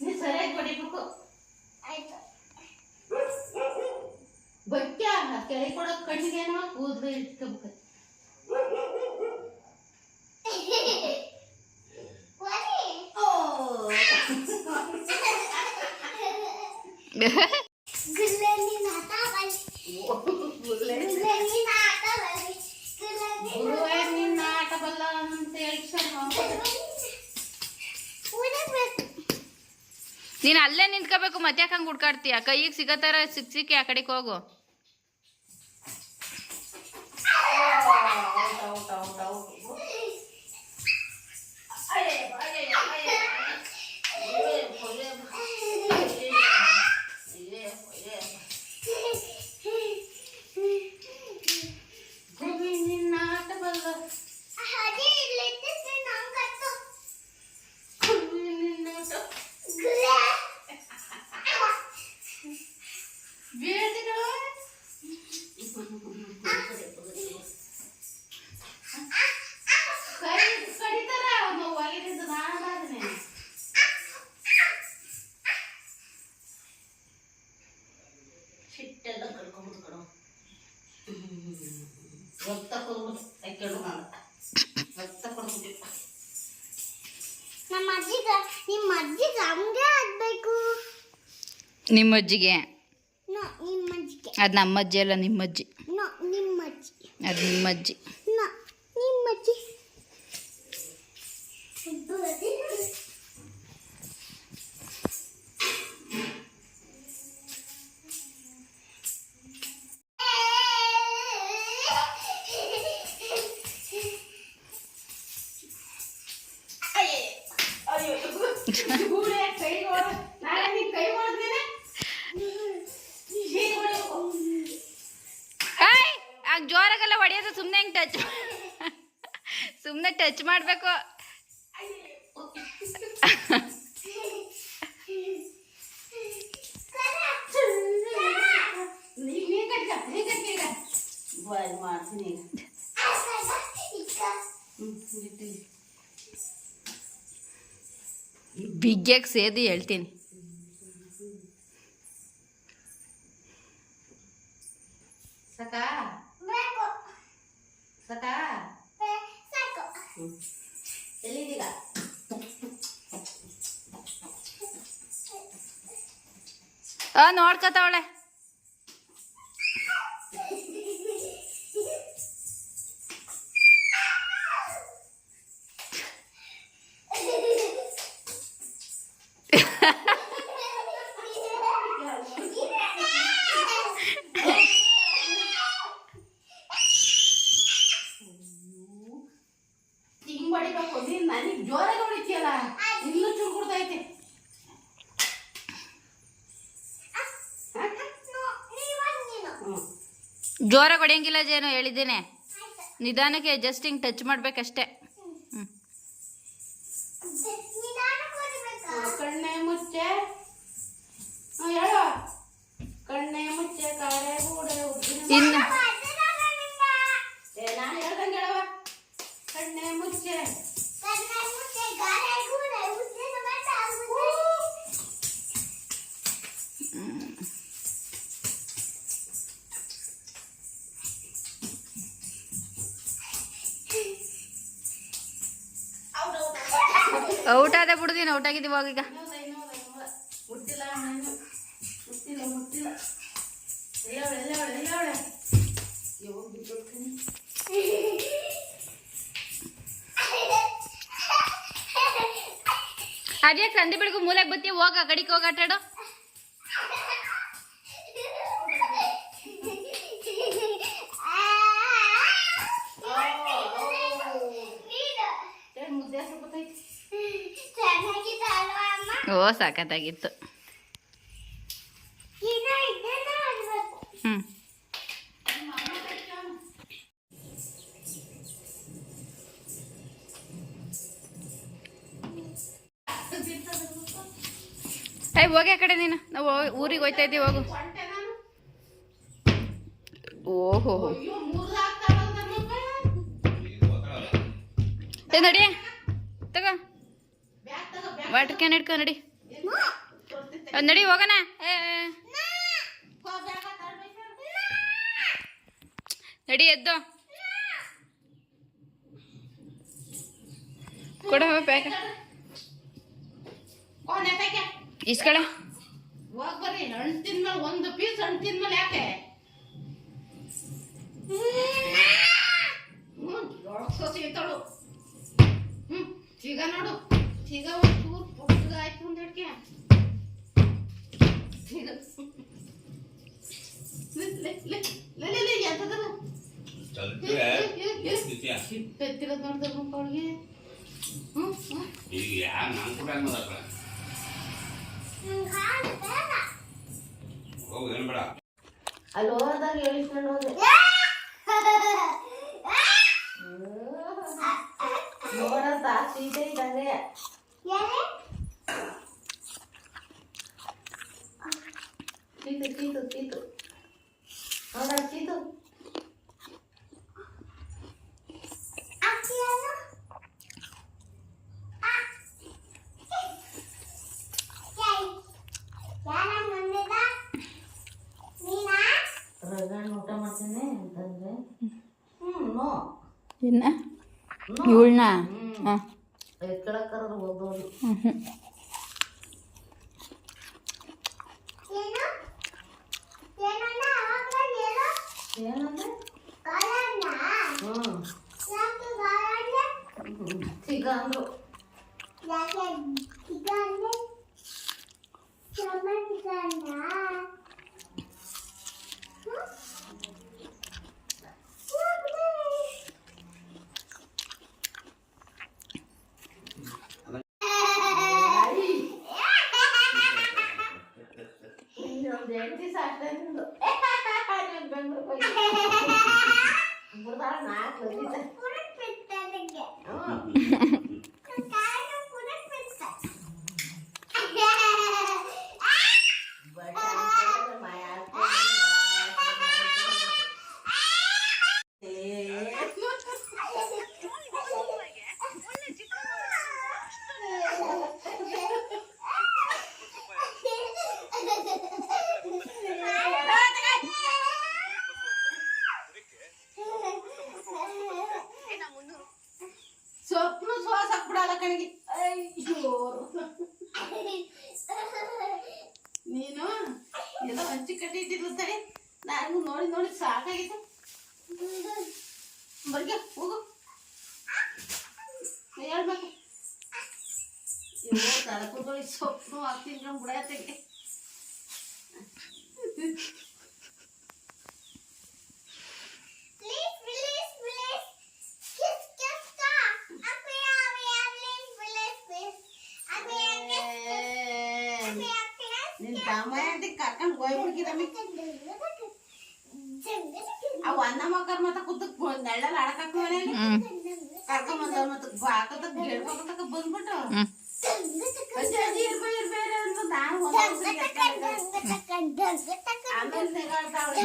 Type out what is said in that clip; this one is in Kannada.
ನೀ ಸರಿಯಾಗಿ ಬಡಿಬೇಕು. ಆಯ್ತು. ಬಚ್ಚ ಕೆಳಗೆ ಕೊಡೋ ಕಣ್ಣಿಗೇನೋ ಕೂದಲು ಇಟ್ಕೋಬೇಕು. ಗುರುವೇ ನಿನ್ನ ಆಟ ಬಲ್ಲ ಅಂತ ನೀನು ಅಲ್ಲೇ ನಿಂತ್ಕೋಬೇಕು. ಮತ್ತೆ ಯಾಕೆ ಹಂಗೆ ಹುಡ್ಕಾಡ್ತೀಯ? ಕೈಗೆ ಸಿಗತ್ತಾರ ಸಿಕ್ಕಿ ಆ ಕಡೆಗೆ ಹೋಗು. ನಿಮ್ಮಜ್ಜಿಗೆ ಅದು ನಮ್ಮಜ್ಜಿ ಅಲ್ಲ, ನಿಮ್ಮಜ್ಜಿ. ಅದು ನಿಮ್ಮಜ್ಜಿ. ಜೋರಾಗಲ್ಲ ಹೊಡೆಯೋದು, ಸುಮ್ಮನೆ ಹಿಂಗೆ ಸುಮ್ಮನೆ ಟಚ್ ಮಾಡಬೇಕು. ಬಿಗ್ಗೆಗೆ ಸೇದಿ ಹೇಳ್ತೀನಿ. ಸಕಾ ಸಕಾ ಎಲ್ಲಿದ್ದೀಗ? ನೋಡ್ಕೊತಾವಳೆ. ನನಗೆ ಜೋರಾಗಿ ಹೊಡಿತೀಯಲ್ಲ, ಇನ್ನೂ ಚೂರು ಕೊಡ್ತೈತೆ. ಜೋರಾಗಿ ಹೊಡೆಯಂಗಿಲ್ಲ ಜೇನು, ಹೇಳಿದ್ದೇನೆ. ನಿಧಾನಕ್ಕೆ ಜಸ್ಟ್ ಹಿಂಗೆ ಟಚ್ ಮಾಡ್ಬೇಕಷ್ಟೇ. ಕಣ್ಣೆ ಮುಚ್ಚೆ ಹೇಳು, ಕಣ್ಣೆ ಮುಚ್ಚೆ ಕಾಡೆ ಗೂಡೆ ಇನ್ನು ನಾನು ಹೇಳ್ದಂಗೆ ಹೇಳವ. ಕಣ್ಣೆ ಮುಚ್ಚೆ ಔಟ್ ಆದ ಬಿಡುದೀನಿ. ಔಟ್ ಆಗಿದ್ದೀವಿ ಈಗ. ಮುಟ್ಟಿಲ್ಲ ಮುಟ್ಟಿಲ್ಲ ಮುಟ್ಟಿಲ್ಲ. ಅದ್ಯಾಕೆ ಸಂಧಿ ಬೆಳಗು ಮೂಲೆಗೆ ಬತ್ತಿ ಹೋಗ, ಗಡಿಗೆ ಹೋಗಿ ಆಟಾಡು. ಓ ಸಾಕತ್ತಾಗಿತ್ತು. ಹೋಗಿ ಆ ಕಡೆ ನೀನು. ನಾವು ಊರಿಗೆ ಹೋಯ್ತಾ ಇದ್ದೀವಿ, ಹೋಗು. ಓಹೋ ನಡಿ, ತಗೋ ವಾಟರ್ ಕ್ಯಾನ್ ಇಟ್ಕೊ ನಡಿ. ನಡಿ ಹೋಗೋಣ. ನಡಿ ಎದ್ದು ಕೊಡ ಪ್ಯಾಕ ಇಸ್ಕಳ. ಹೋಗ್ ಬರ್ರಿ. ಹಣ್ಣು ತಿಂದ್ಮೇಲೆ ಒಂದು ಪೀಸ್ ಹಣ್ಣು ತಿಂದ್ಮೇಲೆ ಯಾಕೆ ಸಿಗ್ತಾಳು. ಈಗ ನೋಡು, ಈಗ ಒಂಚೂರು ಪುಟ್ಟಗ ಆಯ್ತು ಒಂದು ಹಿಡ್ಕೆ. ಈಗ ಎಂತದ ಸಿಟ್ಟಿರೋದು ನೋಡ್ದ ಅವಳಿಗೆ. ಅಲ್ಲಿ ಹೋದಾಗ ಹೇಳಿಸ್ಕೊಂಡು ಹೋದೆ. ನೋಡತ್ತ ಸೀತೆ ಇದ್ದಂಗೆ. ಸೀತು ಸೀತು ಸೀತು ನೋಡ ಸೀತು. ರಗಣ್ಣ ಊಟ ಮಾಡ್ತೇನೆ ಅಂತಂದ್ರೆ ನೋ ಇನ್ನ ಇವಳನ್ನ ಹಾಂ ಎತ್ಕೊಳಕ್ಕಾರ ಹೋಗೋದು. ಏನಂದ್ರೆ ಈಗ ಅಂದ್ರು ಇನ್ನೊಂದು 2 ದಿವಸ ಅಷ್ಟೇ ನಿಂದು. ಬೆಂಗಳೂರು ಬುಡದಾಳ 4 ದಿವಸ. ಸೊಪ್ಪು ಶ್ವಾಸ ಬಿಡಲ್ಲ ಕಣಿಗೆ. ಅಯ್ಯೋ ನೀನು ಎಲ್ಲ ಹಂಚಿ ಕಟ್ಟಿ ಇಟ್ಟಿರ್ತಾರೆ. ನಾನು ನೋಡಿ ನೋಡಿ ಸಾಕಾಗಿತ್ತು. ಬರ್ಗೆ ಹೋಗು ಹೇಳ್ಬೇಕು. ತಳಕುದೊಳಿ ಸೊಪ್ಪು ಹಾಕ್ತೀನಿ ಬಿಡತ್ತೆಗೆ. ನಿನ್ ತಮ್ಮ ಕರ್ಕೊಂಡು ಹೋಗ್ಬಿಡ್ಕಿರಮ್ಮಿ. ಅವು ಅನ್ನ ಮಕ್ಕಳ ಮತ್ತ ಕೂತಕ್ ನೆಳ್ಳಲ್ಲಿ ಆಡಕ್ ಮನೇಲಿ ಕರ್ಕೊಂಡ್ ಬಂದವ್ರ ಮತ್ತ ಹಾಕತಕ್ಕ ಹೇಳ್ಕೊತಕ್ಕ ಬಂದ್ಬಿಟ್ಟು ಇರ್ಬೇಡ ಅಂತ ನಾನು ಆಮೇಲೆ ನೆಗಾಡ್ತಾವಳೆ.